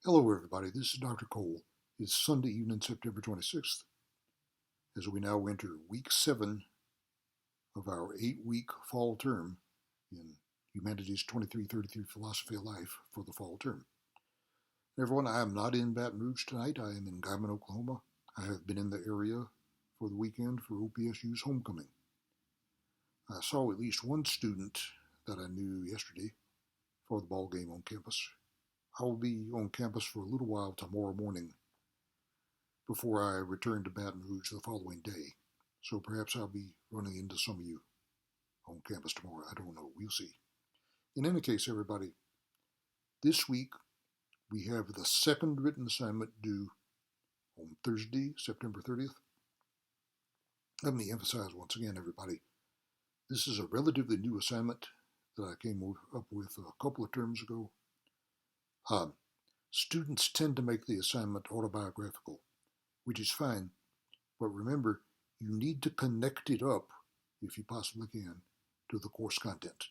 Hello, everybody. This is Dr. Cole. It's Sunday evening, September 26th, as we now enter week 7 of our 8-week fall term in Humanities 2333 Philosophy of Life for the fall term. Everyone, I am not in Baton Rouge tonight. I am in Guyman, Oklahoma. I have been in the area for the weekend for OPSU's homecoming. I saw at least one student that I knew yesterday for the ball game on campus. I will be on campus for a little while tomorrow morning before I return to Baton Rouge the following day. So perhaps I'll be running into some of you on campus tomorrow. I don't know. We'll see. In any case, everybody, this week we have the second written assignment due on Thursday, September 30th. Let me emphasize once again, everybody, this is a relatively new assignment that I came up with a couple of terms ago. Students tend to make the assignment autobiographical, which is fine, but remember, you need to connect it up, if you possibly can, to the course content.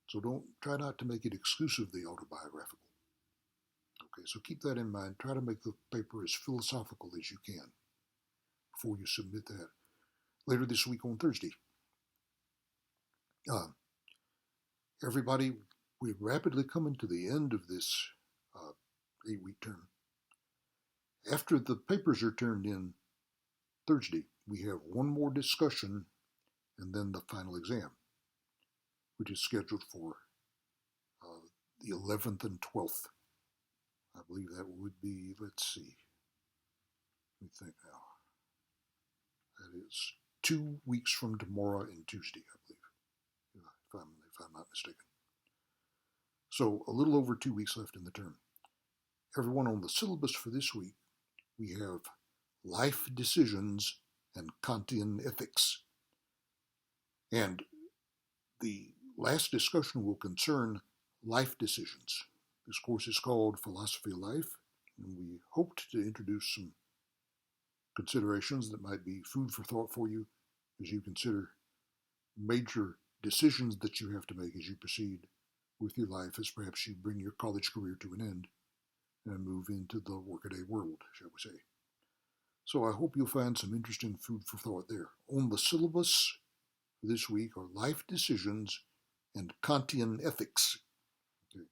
So don't try not to make it exclusively autobiographical. Okay, so keep that in mind. Try to make the paper as philosophical as you can before you submit that later this week on Thursday. Everybody, we're rapidly coming to the end of this 8-week term. After the papers are turned in Thursday, we have one more discussion and then the final exam, which is scheduled for the 11th and 12th. I believe that would be, let's see, let me think now. That is 2 weeks from tomorrow and Tuesday, I believe, if I'm not mistaken. So a little over 2 weeks left in the term. Everyone, on the syllabus for this week, we have life decisions and Kantian ethics. And the last discussion will concern life decisions. This course is called Philosophy of Life, and we hoped to introduce some considerations that might be food for thought for you as you consider major decisions that you have to make as you proceed with your life, as perhaps you bring your college career to an end and move into the workaday world, shall we say. So I hope you'll find some interesting food for thought there. On the syllabus for this week are life decisions and Kantian ethics. Okay.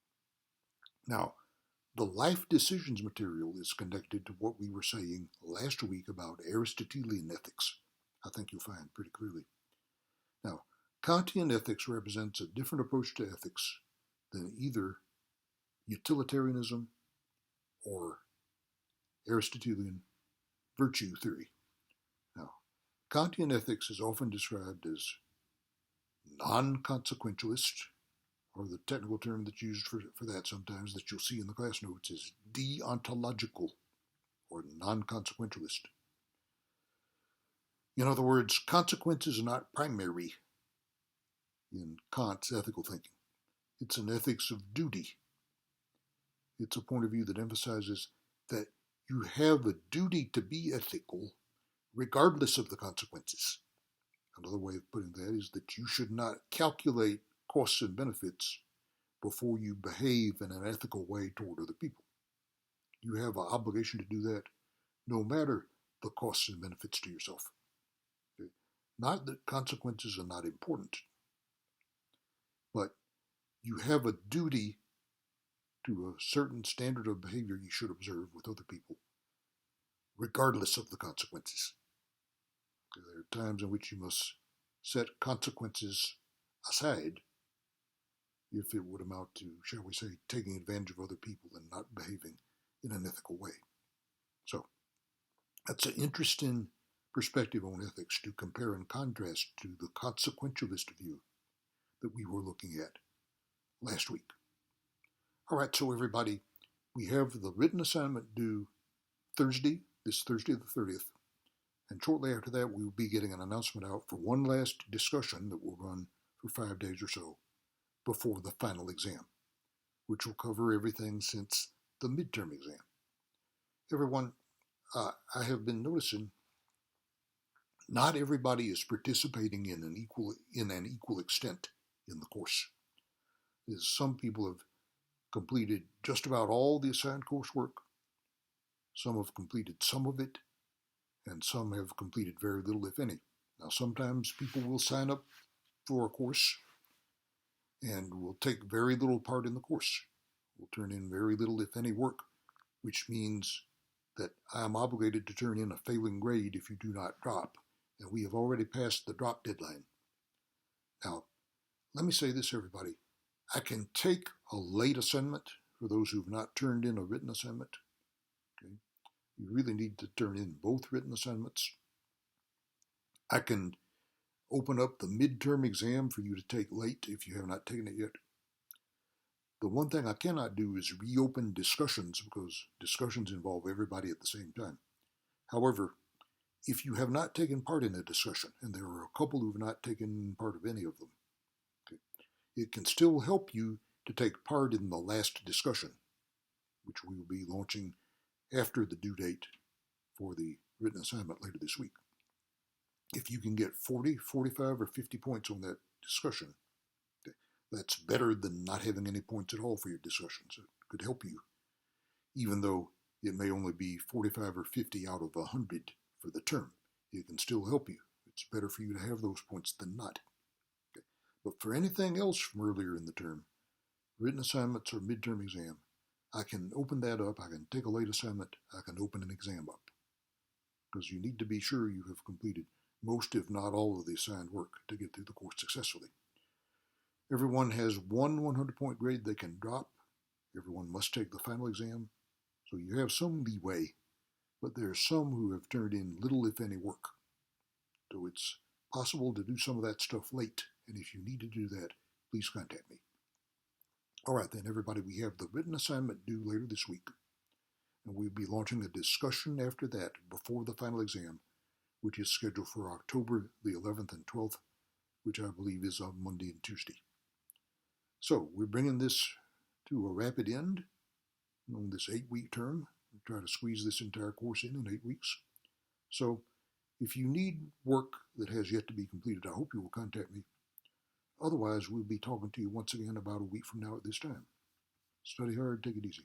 Now, the life decisions material is connected to what we were saying last week about Aristotelian ethics. I think you'll find pretty clearly. Now, Kantian ethics represents a different approach to ethics than either utilitarianism or Aristotelian virtue theory. Now, Kantian ethics is often described as non-consequentialist, or the technical term that's used for that sometimes that you'll see in the class notes is deontological or non-consequentialist. In other words, consequences are not primary in Kant's ethical thinking. It's an ethics of duty. It's a point of view that emphasizes that you have a duty to be ethical regardless of the consequences. Another way of putting that is that you should not calculate costs and benefits before you behave in an ethical way toward other people. You have an obligation to do that no matter the costs and benefits to yourself. Okay? Not that consequences are not important, but you have a duty to a certain standard of behavior you should observe with other people, regardless of the consequences. Okay, there are times in which you must set consequences aside if it would amount to, shall we say, taking advantage of other people and not behaving in an ethical way. So that's an interesting perspective on ethics to compare and contrast to the consequentialist view that we were looking at last week. All right, so everybody, we have the written assignment due Thursday, this Thursday the 30th, and shortly after that we will be getting an announcement out for one last discussion that will run for 5 days or so before the final exam, which will cover everything since the midterm exam. Everyone, I have been noticing not everybody is participating in an equal extent in the course. As some people have completed just about all the assigned coursework, Some have completed some of it, and some have completed very little, if any. Now, sometimes people will sign up for a course and will take very little part in the course, will turn in very little, if any, work, which means that I am obligated to turn in a failing grade if you do not drop, and we have already passed the drop deadline. Now, let me say this, everybody. I can take a late assignment for those who have not turned in a written assignment. Okay? You really need to turn in both written assignments. I can open up the midterm exam for you to take late if you have not taken it yet. The one thing I cannot do is reopen discussions because discussions involve everybody at the same time. However, if you have not taken part in a discussion, and there are a couple who have not taken part of any of them, okay, it can still help you to take part in the last discussion, which we will be launching after the due date for the written assignment later this week. If you can get 40, 45, or 50 points on that discussion, okay, that's better than not having any points at all for your discussions. It could help you, even though it may only be 45 or 50 out of 100 for the term. It can still help you. It's better for you to have those points than not. Okay. But for anything else from earlier in the term, written assignments or midterm exam, I can open that up. I can take a late assignment. I can open an exam up. Because you need to be sure you have completed most, if not all, of the assigned work to get through the course successfully. Everyone has one 100-point grade they can drop. Everyone must take the final exam. So you have some leeway, but there are some who have turned in little, if any, work. So it's possible to do some of that stuff late, and if you need to do that, please contact me. All right, then, everybody, we have the written assignment due later this week, and we'll be launching a discussion after that before the final exam, which is scheduled for October the 11th and 12th, which I believe is on Monday and Tuesday. So we're bringing this to a rapid end on this 8-week term. We try to squeeze this entire course in 8 weeks. So if you need work that has yet to be completed, I hope you will contact me. Otherwise, we'll be talking to you once again about a week from now at this time. Study hard, take it easy.